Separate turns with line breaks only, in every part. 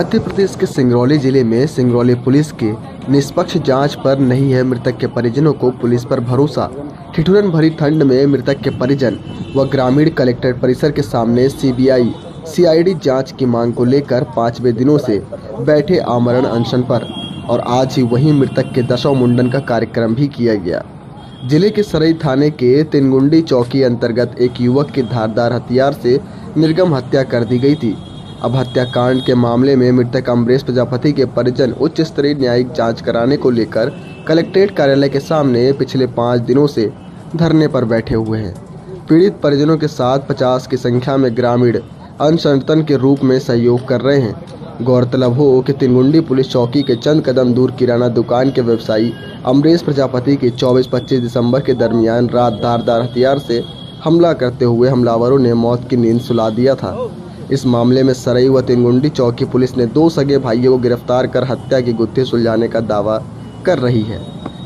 मध्य प्रदेश के सिंगरौली जिले में सिंगरौली पुलिस की निष्पक्ष जांच पर नहीं है मृतक के परिजनों को पुलिस पर भरोसा। ठिठुरन भरी ठंड में मृतक के परिजन व ग्रामीण कलेक्ट्रेट परिसर के सामने सीबीआई सीआईडी जांच की मांग को लेकर 5वें दिनों से बैठे आमरण अनशन पर और आज ही वहीं मृतक के दशव मुंडन का कार्यक्रम भी किया गया। जिले के सरई थाने के तिनगुंडी चौकी अंतर्गत एक युवक की धारदार हथियार से निर्मम हत्या कर दी गई थी। अब हत्याकांड के मामले में मृतक अमरेश प्रजापति के परिजन उच्च स्तरीय न्यायिक जांच कराने को लेकर कलेक्ट्रेट कार्यालय के सामने पिछले 5 दिनों से धरने पर बैठे हुए हैं। पीड़ित परिजनों के साथ 50 की संख्या में ग्रामीण अनशनतन के रूप में सहयोग कर रहे हैं। गौरतलब हो कि तिनगुंडी पुलिस चौकी के चंद कदम दूर किराना दुकान के व्यवसायी अमरेश प्रजापति के 24-25 दिसंबर के दरमियान रात धारदार हथियार से हमला करते हुए हमलावरों ने मौत की नींद सुला दिया था। इस मामले में सरई व तिनगुंडी चौकी पुलिस ने 2 सगे भाइयों को गिरफ्तार कर हत्या की गुत्थी सुलझाने का दावा कर रही है,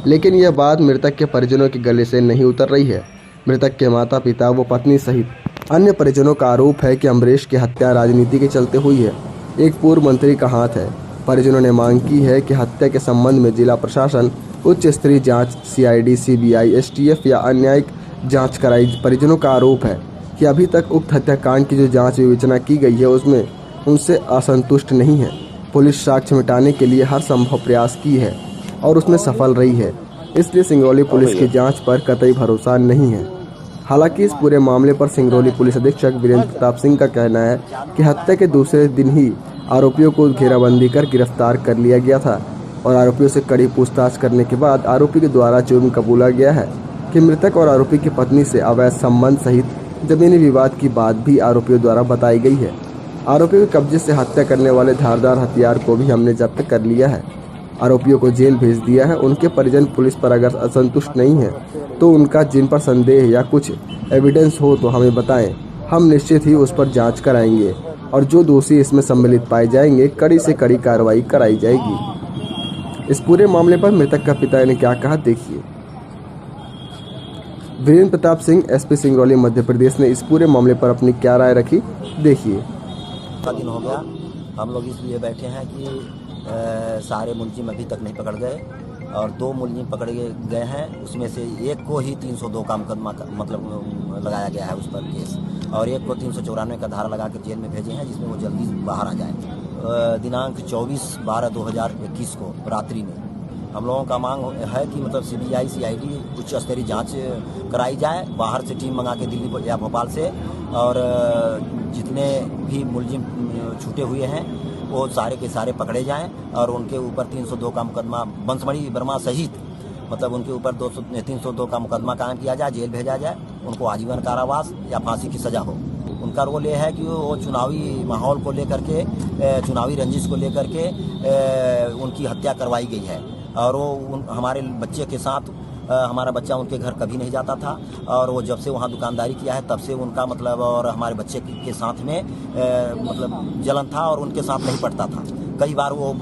लेकिन यह बात मृतक के परिजनों के गले से नहीं उतर रही है। मृतक के माता पिता व पत्नी सहित अन्य परिजनों का आरोप है कि अमरेश की हत्या राजनीति के चलते हुई है, एक पूर्व मंत्री का हाथ है। परिजनों ने मांग की है कि हत्या के संबंध में जिला प्रशासन उच्च स्तरीय जांच सीआईडी सीबीआई एसटीएफ या अन्यायिक जांच कराई। परिजनों का आरोप है कि अभी तक उक्त हत्याकांड की जो जांच विवेचना की गई है उसमें उनसे असंतुष्ट नहीं है। पुलिस साक्ष्य मिटाने के लिए हर संभव प्रयास की है और उसमें सफल रही है, इसलिए सिंगरौली पुलिस की जांच पर कतई भरोसा नहीं है। हालांकि इस पूरे मामले पर सिंगरौली पुलिस अधीक्षक वीरेंद्र प्रताप सिंह का कहना है कि हत्या के दूसरे दिन ही आरोपियों को घेराबंदी कर गिरफ्तार कर लिया गया था और आरोपियों से कड़ी पूछताछ करने के बाद आरोपी के द्वारा जुर्म कबूला गया है कि मृतक और आरोपी की पत्नी से अवैध संबंध सहित जमीनी विवाद की बात भी आरोपियों द्वारा बताई गई है। आरोपियों के कब्जे से हत्या करने वाले धारदार हथियार को भी हमने जब्त कर लिया है। आरोपियों को जेल भेज दिया है। उनके परिजन पुलिस पर अगर असंतुष्ट नहीं है तो उनका जिन पर संदेह या कुछ एविडेंस हो तो हमें बताएं, हम निश्चित ही उस पर जांच कराएंगे और जो दोषी इसमें सम्मिलित पाए जाएंगे कड़ी से कड़ी कार्रवाई कराई जाएगी। इस पूरे मामले पर मृतक का पिता ने क्या कहा, देखिए। वीरेंद्र प्रताप सिंह एसपी सिंगरौली मध्य प्रदेश ने इस पूरे मामले पर अपनी क्या राय रखी, देखिए।
दिन हो गया, हम लोग इसलिए बैठे हैं कि सारे मुलजिम अभी तक नहीं पकड़ गए और 2 मुलजिम पकड़े गए हैं, उसमें से एक को ही 302 का मुकदमा मतलब लगाया गया है उस पर केस, और एक को 394 का धारा लगा के जेल में भेजे हैं जिसमें वो जल्दी बाहर आ जाए। दिनांक 24/12/2021 को रात्रि में हम लोगों का मांग है कि मतलब सीबीआई सीआईडी उच्च स्तरीय जांच कराई जाए, बाहर से टीम मंगा के दिल्ली या भोपाल से, और जितने भी मुलजिम छूटे हुए हैं वो सारे के सारे पकड़े जाएं और उनके ऊपर 302 का मुकदमा बंसमणि वर्मा सहित मतलब उनके ऊपर 302 का मुकदमा कायम किया जाए, जेल भेजा जाए, उनको आजीवन कारावास या फांसी की सजा हो। उनका रोल ये है कि वो चुनावी माहौल को लेकर के, चुनावी रंजिश को लेकर के उनकी हत्या करवाई गई है और वो हमारे बच्चे के साथ हमारा बच्चा उनके घर कभी नहीं जाता था और वो जब से वहाँ दुकानदारी किया है तब से उनका मतलब और हमारे बच्चे के साथ में मतलब जलन था और उनके साथ नहीं पड़ता था। कई बार वो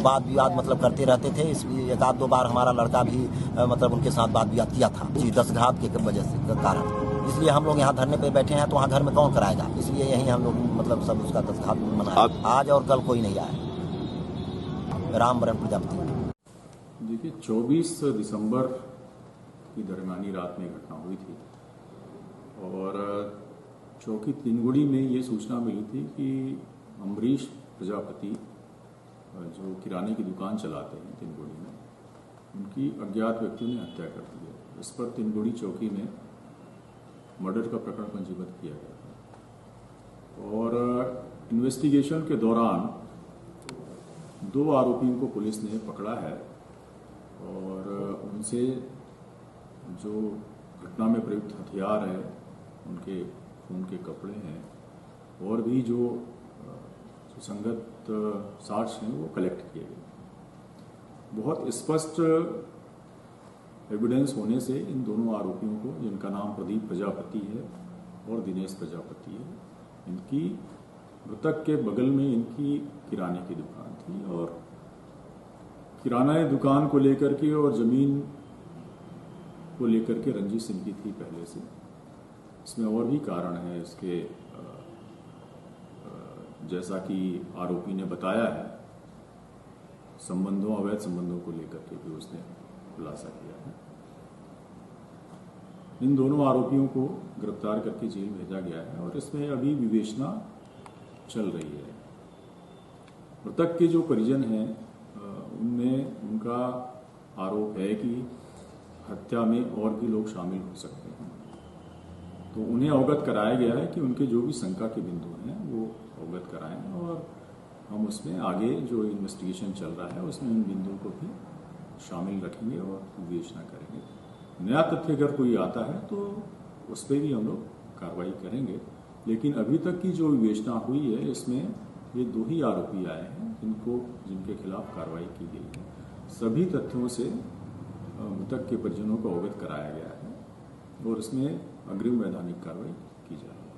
वाद विवाद मतलब करते रहते थे। इस 1-2 बार हमारा लड़का भी मतलब उनके साथ वाद विवाद किया था जी, दसघात के वजह से कारण। इसलिए हम लोग यहाँ धरने पे बैठे हैं तो वहाँ घर में कौन कराएगा, इसलिए यहीं हम लोग मतलब सब उसका दसघात मनाया। आज और कल कोई नहीं आया। राम वरण प्रजापति।
देखिए, 24 दिसंबर की दरमियानी रात में घटना हुई थी और चौकी तिनगुड़ी में ये सूचना मिली थी कि अमरीश प्रजापति जो किराने की दुकान चलाते हैं तिनगुड़ी में, उनकी अज्ञात व्यक्तियों ने हत्या कर दी है। इस पर तिनगुड़ी चौकी में मर्डर का प्रकरण पंजीबद्ध किया गया था और इन्वेस्टिगेशन के दौरान 2 आरोपियों को पुलिस ने पकड़ा है और उनसे जो घटना में प्रयुक्त हथियार है, उनके खून के कपड़े हैं और भी जो सुसंगत साक्ष्य हैं वो कलेक्ट किए गए। बहुत स्पष्ट एविडेंस होने से इन दोनों आरोपियों को, जिनका नाम प्रदीप प्रजापति है और दिनेश प्रजापति है, इनकी मृतक के बगल में इनकी किराने की दुकान थी और किराना दुकान को लेकर के और जमीन को लेकर के रंजिश इनकी थी पहले से। इसमें और भी कारण है इसके जैसा कि आरोपी ने बताया है, अवैध संबंधों को लेकर के भी उसने खुलासा किया है। इन दोनों आरोपियों को गिरफ्तार करके जेल भेजा गया है और इसमें अभी विवेचना चल रही है। मृतक के जो परिजन हैं उनमें उनका आरोप है कि हत्या में और भी लोग शामिल हो सकते हैं, तो उन्हें अवगत कराया गया है कि उनके जो भी शंका के बिंदु हैं वो अवगत कराएं और हम उसमें आगे जो इन्वेस्टिगेशन चल रहा है उसमें उन बिंदुओं को भी शामिल रखेंगे और विवेचना करेंगे। नया तथ्य अगर कोई आता है तो उस पर भी हम लोग कार्रवाई करेंगे, लेकिन अभी तक की जो विवेचना हुई है इसमें ये 2 ही आरोपी आए हैं जिनके खिलाफ कार्रवाई की गई है। सभी तथ्यों से मृतक के परिजनों को अवगत कराया गया है और इसमें अग्रिम वैधानिक कार्रवाई की जाएगी।